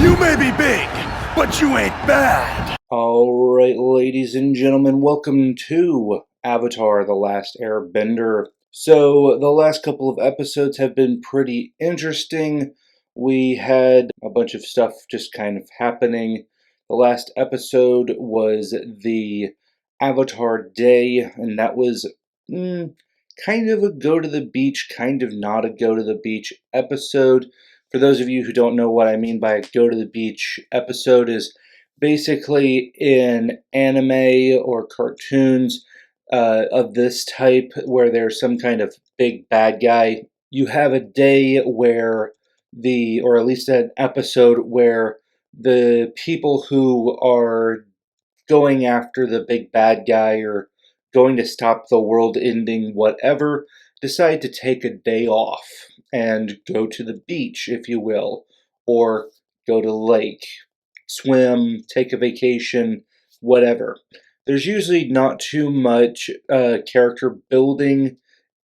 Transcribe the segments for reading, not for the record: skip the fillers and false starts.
You may be big, but you ain't bad. Alright, ladies and gentlemen, welcome to Avatar: The Last Airbender. So, the last couple of episodes have been pretty interesting. We had a bunch of stuff just kind of happening. The last episode was the Avatar Day, and that was kind of a go to the beach, kind of not a go to the beach episode. For those of you who don't know what I mean by a go to the beach episode, is basically in anime or cartoons of this type where there's some kind of big bad guy, you have a day where or at least an episode where the people who are going after the big bad guy or going to stop the world ending whatever decide to take a day off and go to the beach, if you will, or go to the lake, swim, take a vacation, whatever. There's usually not too much character building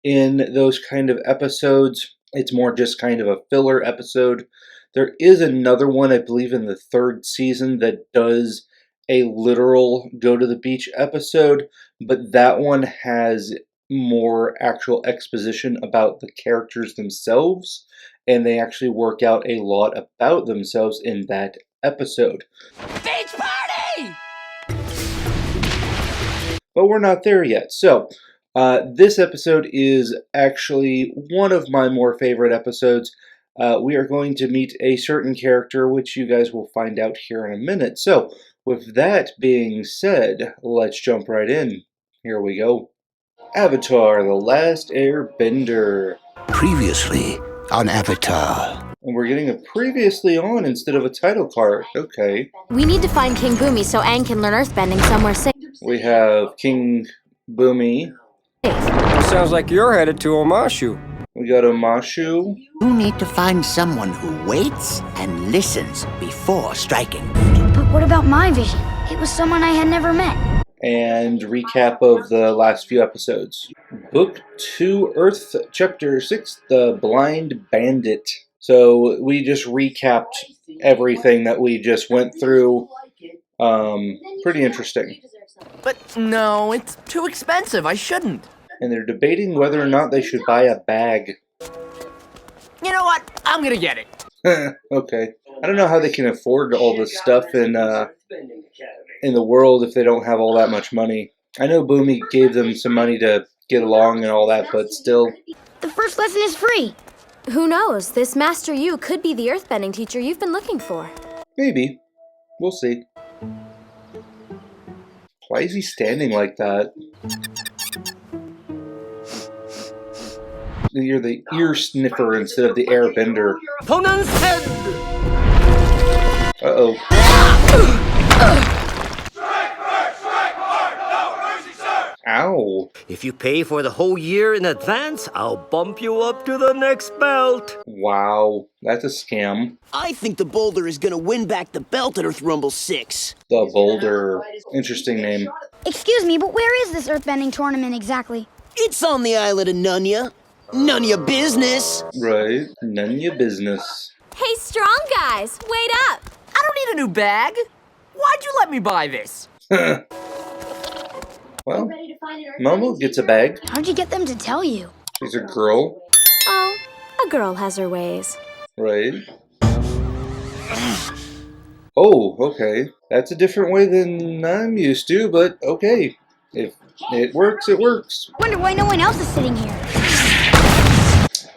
in those kind of episodes. It's more just kind of a filler episode. There is another one, I believe, in the third season that does a literal go to the beach episode, but that one has more actual exposition about the characters themselves, and they actually work out a lot about themselves in that episode. Beach party! But we're not there yet. So, this episode is actually one of my more favorite episodes. We are going to meet a certain character, which you guys will find out here in a minute. So, with that being said, let's jump right in. Here we go. Avatar: The Last Airbender. Previously on Avatar. And we're getting a previously on instead of a title card. Okay. We need to find King Boomy so Aang can learn earthbending somewhere safe. We have King Boomy. Sounds like you're headed to Omashu. We got Omashu. You need to find someone who waits and listens before striking. But what about my vision? It was someone I had never met. And recap of the last few episodes. Book 2, Earth, Chapter 6, The Blind Bandit. So we just recapped everything that we just went through. Pretty interesting. But no, it's too expensive. I shouldn't. And they're debating whether or not they should buy a bag. You know what? I'm gonna get it. Okay. I don't know how they can afford all this stuff in the world if they don't have all that much money. I know Boomy gave them some money to get along and all that, but still. The first lesson is free. Who knows? This Master Yu could be the earthbending teacher you've been looking for. Maybe. We'll see. Why is he standing like that? You're the ear sniffer instead of the airbender. Conan's head! Uh-oh. Ow. If you pay for the whole year in advance, I'll bump you up to the next belt. Wow. That's a scam. I think the Boulder is gonna win back the belt at Earth Rumble 6. The Boulder. Interesting name. Excuse me, but where is this earthbending tournament exactly? It's on the island of Nunya. Nunya business. Right. None of your business. Hey, strong guys, wait up! I don't need a new bag. Why'd you let me buy this? Well, Momo gets a bag. How'd you get them to tell you? She's a girl. Oh, a girl has her ways. Right. Oh, okay. That's a different way than I'm used to, but okay. If it works, it works. Wonder why no one else is sitting here.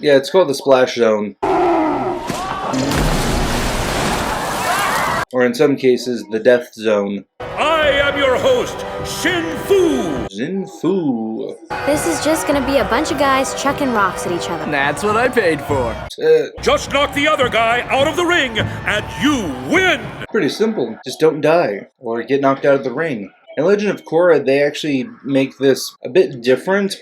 Yeah, it's called the Splash Zone. Or in some cases, the Death Zone. I am your host, Shin Fu. Zinfu. This is just gonna be a bunch of guys chucking rocks at each other. That's what I paid for. Just knock the other guy out of the ring, and you win. Pretty simple. Just don't die or get knocked out of the ring. In Legend of Korra, they actually make this a bit different.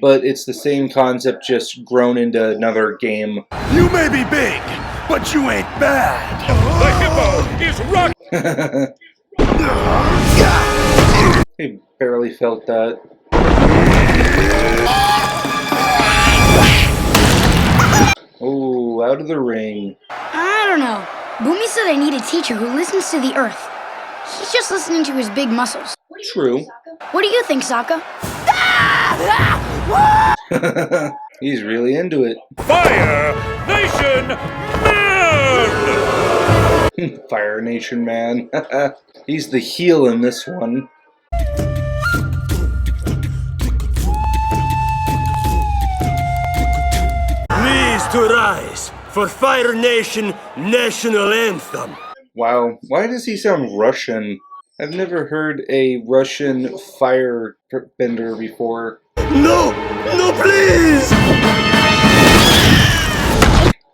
But it's the same concept, just grown into another game. You may be big, but you ain't bad. The hippo is rocking. He barely felt that. out of the ring. I don't know. Boomy said I need a teacher who listens to the earth. He's just listening to his big muscles. True. What do you think, Sokka? He's really into it. Fire Nation Man! Fire Nation Man. He's the heel in this one. Please to rise for Fire Nation National Anthem. Wow, why does he sound Russian? I've never heard a Russian firebender before. No! No, please!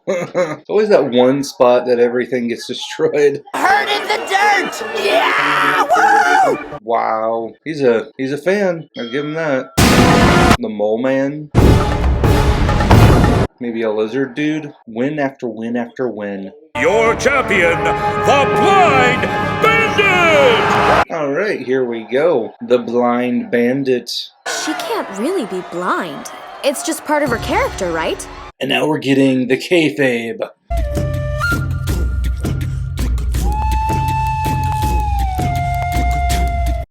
It's always that one spot that everything gets destroyed. Hurt in the dirt! Yeah! Woo! Wow, he's a fan. I'll give him that. The Mole Man. Maybe a lizard dude. Win after win after win. Your champion, the Blind Bandit! Alright, here we go. The Blind Bandit. She can't really be blind. It's just part of her character, right? And now we're getting the kayfabe.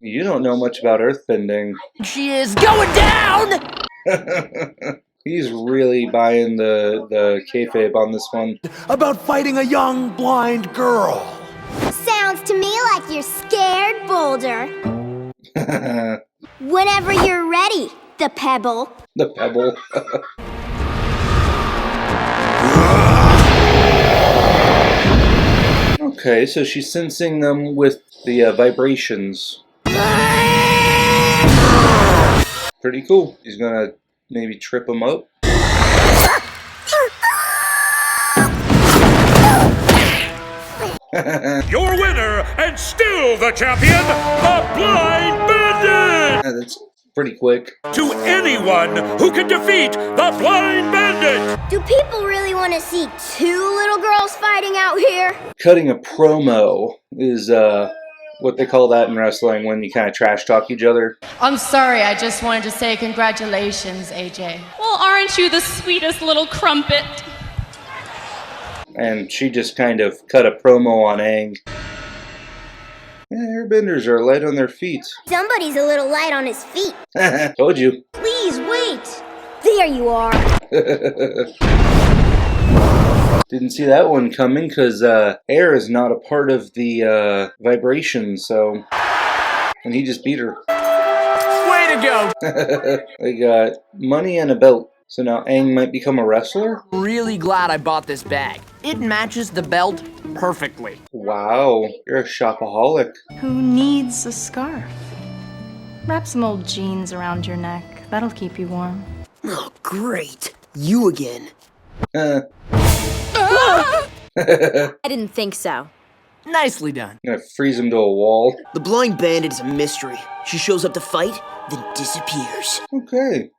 You don't know much about earthbending. She is going down! He's really buying the kayfabe on this one. About fighting a young blind girl. Sounds to me like you're scared, Boulder. The Whenever you're ready, the Pebble. pebble. Okay, so she's sensing them with the vibrations. Pretty cool. He's gonna maybe trip him up. Your winner and still the champion, the Blind Bandit! That's pretty quick. To anyone who can defeat the Blind Bandit! Do people really want to see two little girls fighting out here? Cutting a promo is what they call that in wrestling when you kind of trash talk each other. I'm sorry, I just wanted to say congratulations, AJ. Well, aren't you the sweetest little crumpet? And she just kind of cut a promo on Aang. Yeah, airbenders are light on their feet. Somebody's a little light on his feet. Told you. Please wait. There you are. Didn't see that one coming because air is not a part of the vibration, so. And he just beat her. Way to go! They got money and a belt. So now Aang might become a wrestler? Really glad I bought this bag. It matches the belt perfectly. Wow, you're a shopaholic. Who needs a scarf? Wrap some old jeans around your neck. That'll keep you warm. Oh, great. You again. I didn't think so. Nicely done. Gonna freeze him to a wall. The Blind Bandit is a mystery. She shows up to fight, then disappears. Okay.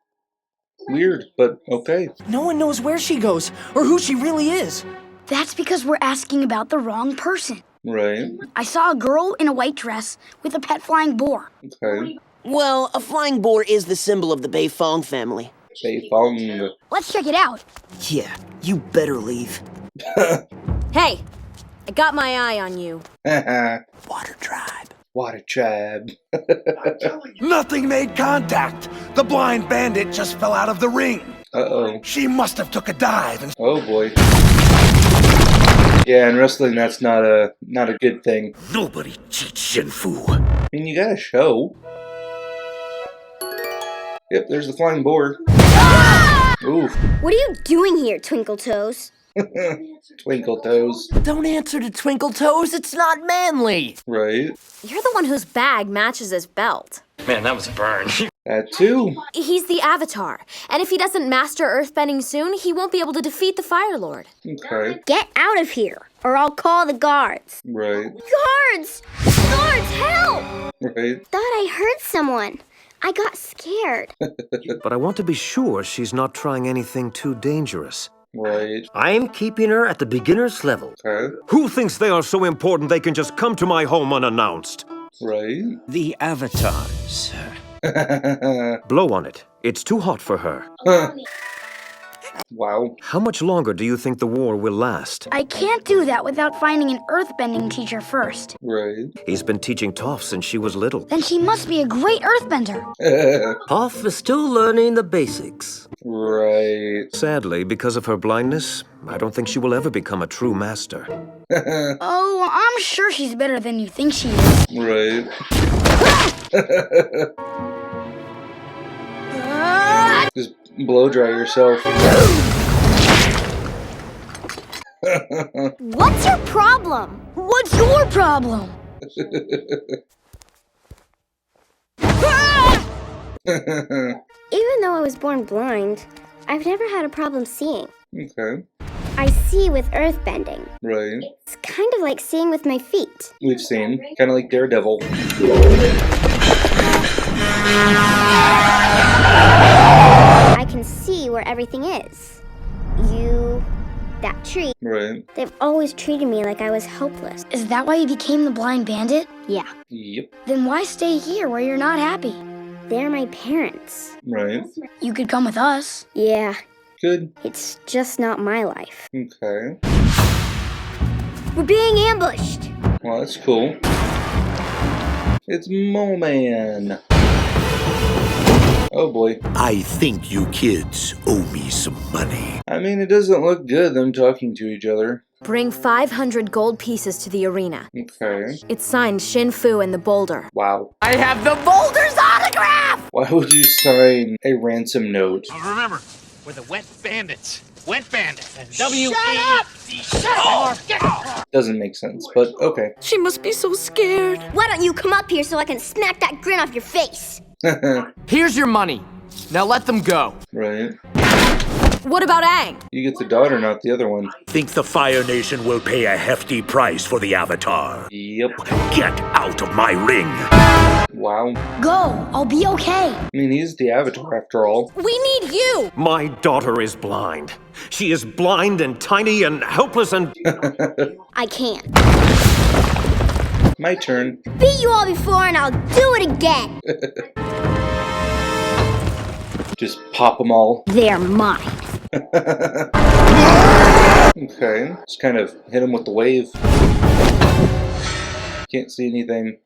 Weird, but okay. No one knows where she goes or who she really is. That's because we're asking about the wrong person. Right. I saw a girl in a white dress with a pet flying boar. Okay. Well, a flying boar is the symbol of the Beifong family. Beifong. Let's check it out. Yeah, you better leave. Hey, I got my eye on you. Water Tribe. Water Tribe. Nothing made contact. The Blind Bandit just fell out of the ring. Uh-oh. She must have took a dive and... Oh boy. Yeah, in wrestling that's not a good thing. Nobody cheats Shen Fu. I mean, you got a show. Yep, there's the flying boar. Oof. What are you doing here, Twinkle Toes? Twinkle Toes. Don't answer to Twinkle Toes, it's not manly. Right. You're the one whose bag matches his belt. Man, that was a burn. That too. He's the Avatar, and if he doesn't master earthbending soon, he won't be able to defeat the Fire Lord. Okay. Get out of here, or I'll call the guards. Right. Guards! Guards, help! Right. Thought I heard someone. I got scared. But I want to be sure she's not trying anything too dangerous. Right. I'm keeping her at the beginner's level. Okay. Who thinks they are so important they can just come to my home unannounced? Right. The Avatar, sir. Blow on it. It's too hot for her. Wow. How much longer do you think the war will last? I can't do that without finding an earthbending teacher first. Right. He's been teaching Toph since she was little. Then she must be a great earthbender. Toph is still learning the basics. Right. Sadly, because of her blindness, I don't think she will ever become a true master. Oh, I'm sure she's better than you think she is. Right. Just blow dry yourself. What's your problem? What's your problem? Even though I was born blind, I've never had a problem seeing. Okay. I see with earthbending. Right. It's kind of like seeing with my feet. We've seen. Kind of like Daredevil. I can see where everything is. You, that tree. Right. They've always treated me like I was helpless. Is that why you became the blind bandit? Yeah. Yep. Then why stay here where you're not happy? They're my parents. Right. You could come with us. Yeah. Good. It's just not my life. Okay. We're being ambushed. Well, that's cool. It's Mo-Man. Oh boy. I think you kids owe me some money. I mean, it doesn't look good, them talking to each other. Bring 500 gold pieces to the arena. Okay. It's signed Shin Fu and the boulder. Wow. I have the boulder's autograph! Why would you sign a ransom note? Remember, we're the Wet Bandits. Wet Bandits. And Shut up! Doesn't make sense, but okay. She must be so scared. Why don't you come up here so I can smack that grin off your face? Here's your money. Now let them go. Right. What about Aang? You get the daughter, not the other one. Think the Fire Nation will pay a hefty price for the Avatar. Yep. Get out of my ring. Wow. Go, I'll be okay. I mean, he's the Avatar after all. We need you! My daughter is blind. She is blind and tiny and helpless and... I can't. My turn. Beat you all before and I'll do it again. Just pop them all. They're mine. Okay. Just kind of hit him with the wave. Can't see anything.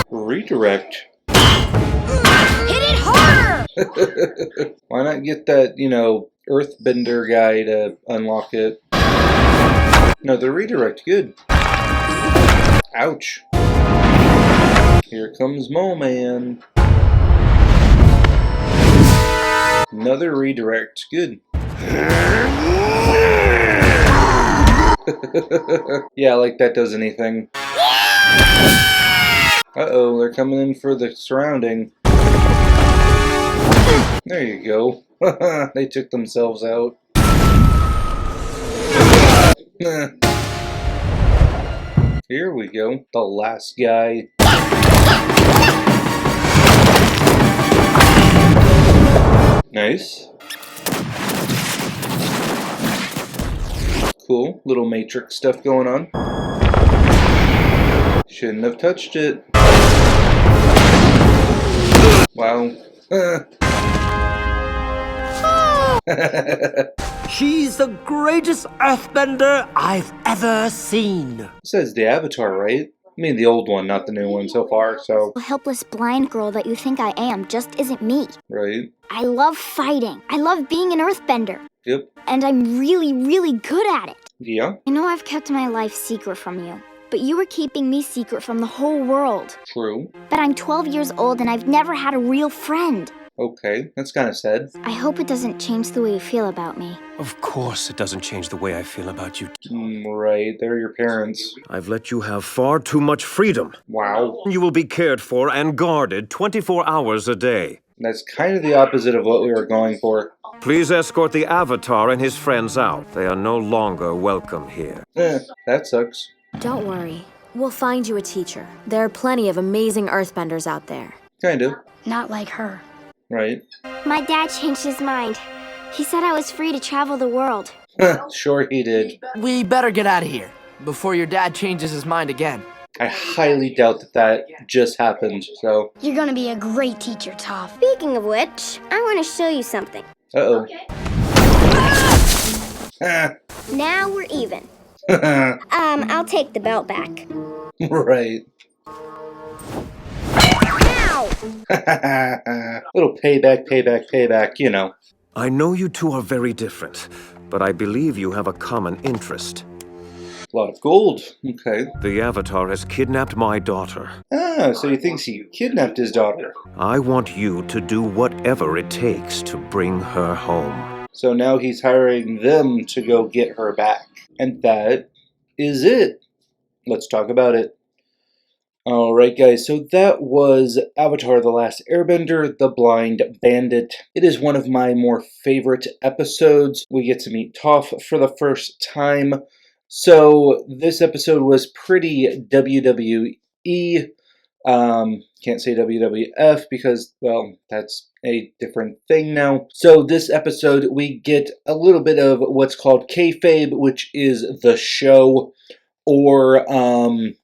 Redirect. Hit it harder! Why not get that, Earthbender guy to unlock it? No, the redirect, good. Ouch. Here comes Mo-Man. Another redirect, good. Yeah, like that does anything. Uh-oh, they're coming in for the surrounding. There you go. They took themselves out. Here we go. The last guy. Nice. Cool. Little Matrix stuff going on. Shouldn't have touched it. Wow. She's the greatest earthbender I've ever seen. Says the Avatar, right? I mean the old one, not the new one so far, so... The helpless blind girl that you think I am just isn't me. Right. I love fighting. I love being an earthbender. Yep. And I'm really, really good at it. Yeah. I know I've kept my life secret from you, but you were keeping me secret from the whole world. True. But I'm 12 years old and I've never had a real friend. Okay, that's kind of sad. I hope it doesn't change the way you feel about me. Of course it doesn't change the way I feel about you. Right, they're your parents. I've let you have far too much freedom. Wow. You will be cared for and guarded 24 hours a day. That's kind of the opposite of what we were going for. Please escort the Avatar and his friends out. They are no longer welcome here. That sucks. Don't worry. We'll find you a teacher. There are plenty of amazing earthbenders out there. Kind of. Not like her. Right. My dad changed his mind. He said I was free to travel the world. Sure he did. We better get out of here before your dad changes his mind again. I highly doubt that just happened, so. You're gonna be a great teacher, Toph. Speaking of which, I want to show you something. Uh-oh. Now we're even. I'll take the belt back. Right. Ow! Little payback, you know. I know you two are very different, but I believe you have a common interest. A lot of gold. Okay. The Avatar has kidnapped my daughter. Ah, so he thinks he kidnapped his daughter. I want you to do whatever it takes to bring her home. So now he's hiring them to go get her back. And that is it. Let's talk about it. Alright guys, so that was Avatar The Last Airbender, The Blind Bandit. It is one of my more favorite episodes. We get to meet Toph for the first time. So this episode was pretty WWE. Can't say WWF because, well, that's a different thing now. So this episode we get a little bit of what's called kayfabe, which is the show. Or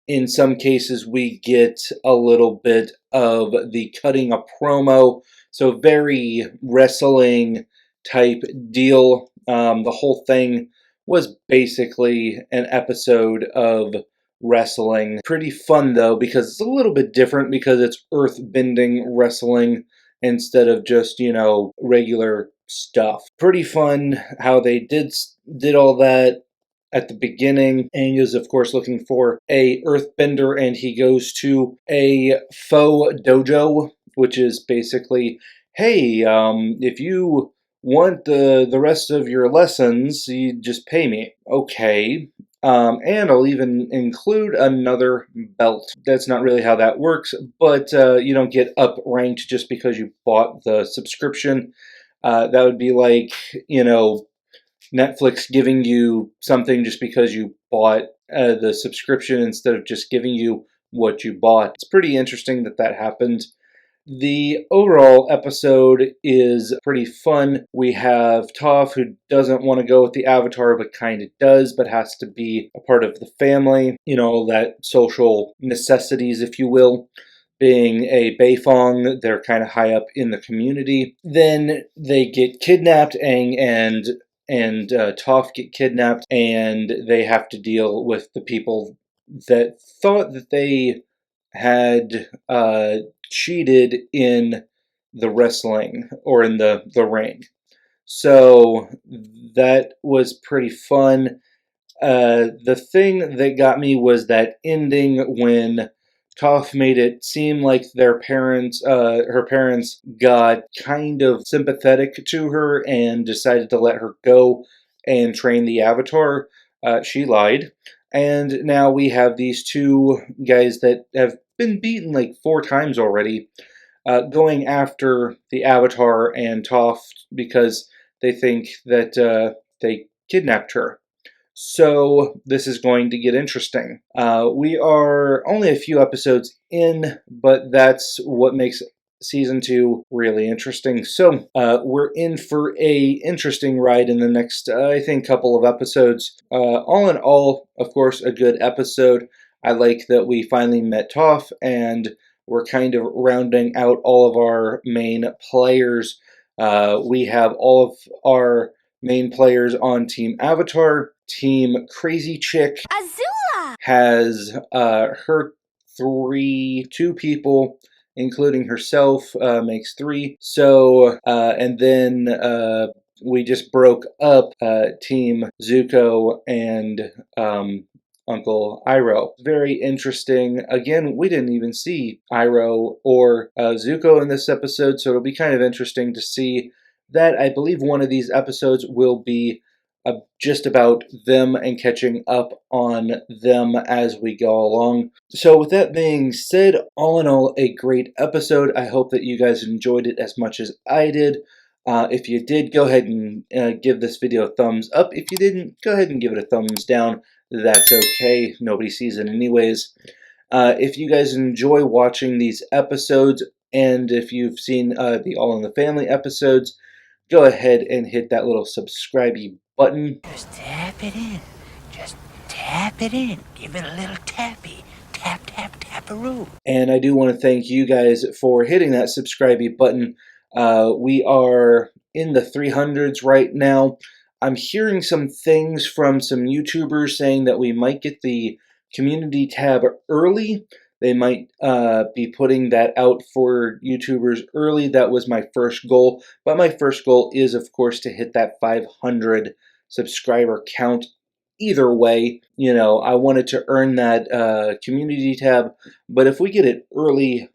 in some cases we get a little bit of the cutting a promo. So very wrestling type deal. The whole thing was basically an episode of wrestling. Pretty fun though, because it's a little bit different because it's earth-bending wrestling instead of just, you know, regular stuff. Pretty fun how they did all that. At the beginning, Aang is of course looking for a earthbender, and he goes to a faux dojo, which is basically, hey, if you want the rest of your lessons, you just pay me. Okay. And I'll even include another belt. That's not really how that works, but you don't get up ranked just because you bought the subscription. That would be like, you know, Netflix giving you something just because you bought the subscription instead of just giving you what you bought. It's pretty interesting that that happened. The overall episode is pretty fun. We have Toph, who doesn't want to go with the Avatar, but kind of does, but has to be a part of the family. You know, that social necessities, if you will. Being a Beifong, they're kind of high up in the community. Then they get kidnapped, Aang and Toph get kidnapped, and they have to deal with the people that thought that they had cheated in the wrestling or in the ring. So that was pretty fun. The thing that got me was that ending when Toph made it seem like her parents got kind of sympathetic to her and decided to let her go and train the Avatar. She lied. And now we have these two guys that have been beaten like 4 times already, going after the Avatar and Toph because they think that they kidnapped her. So this is going to get interesting. We are only a few episodes in, but that's what makes Season 2 really interesting. So we're in for a interesting ride in the next, I think, couple of episodes. All in all, of course, a good episode. I like that we finally met Toph, and we're kind of rounding out all of our main players. We have all of our main players on Team Avatar. Team Crazy Chick Azula has her 2 people, including herself, makes 3. So, and then we just broke up Team Zuko and Uncle Iroh. Very interesting. Again, we didn't even see Iroh or Zuko in this episode, so it'll be kind of interesting to see that. I believe one of these episodes will be just about them and catching up on them as we go along. So with that being said, all in all, a great episode. I hope that you guys enjoyed it as much as I did. If you did, go ahead and give this video a thumbs up. If you didn't, go ahead and give it a thumbs down. That's okay. Nobody sees it anyways. If you guys enjoy watching these episodes, and if you've seen the All in the Family episodes, go ahead and hit that little subscribe-y button. Just tap it in. Just tap it in. Give it a little tappy. Tap, tap. Peru. And I do want to thank you guys for hitting that subscribe button. We are in the 300s right now. I'm hearing some things from some YouTubers saying that we might get the community tab early. They might be putting that out for YouTubers early. That was my first goal. But my first goal is, of course, to hit that 500 subscriber count. Either way, you know, I wanted to earn that community tab. But if we get it early,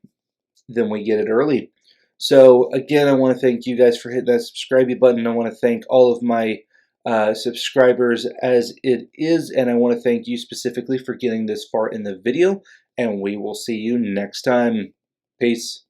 then we get it early. So, again, I want to thank you guys for hitting that subscribe button. I want to thank all of my subscribers as it is, and I want to thank you specifically for getting this far in the video, and we will see you next time. Peace.